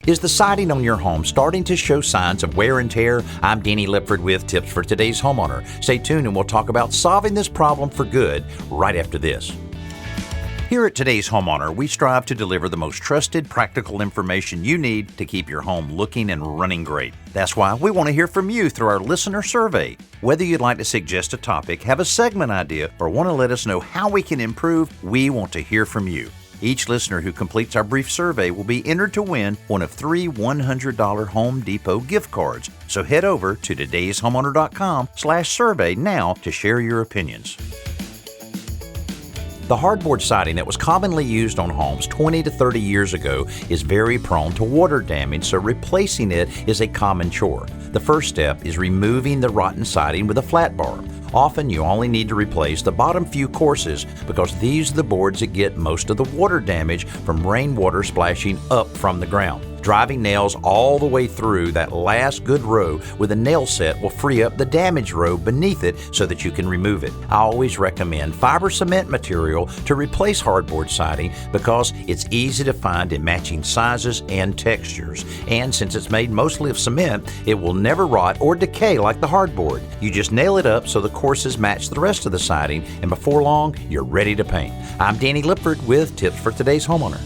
Is the siding on your home starting to show signs of wear and tear? I'm Danny Lipford with tips for today's homeowner. Stay tuned and we'll talk about solving this problem for good right after this. Here at Today's Homeowner, we strive to deliver the most trusted, practical information you need to keep your home looking and running great. That's why we want to hear from you through our listener survey. Whether you'd like to suggest a topic, have a segment idea, or want to let us know how we can improve, we want to hear from you. Each listener who completes our brief survey will be entered to win one of 3 $100 Home Depot gift cards. So head over to todayshomeowner.com/survey now to share your opinions. The hardboard siding that was commonly used on homes 20 to 30 years ago is very prone to water damage, so replacing it is a common chore. The first step is removing the rotten siding with a flat bar. Often you only need to replace the bottom few courses because these are the boards that get most of the water damage from rainwater splashing up from the ground. Driving nails all the way through that last good row with a nail set will free up the damaged row beneath it so that you can remove it. I always recommend fiber cement material to replace hardboard siding because it's easy to find in matching sizes and textures. And since it's made mostly of cement, it will never rot or decay like the hardboard. You just nail it up so the courses match the rest of the siding, and before long, you're ready to paint. I'm Danny Lipford with tips for today's homeowner.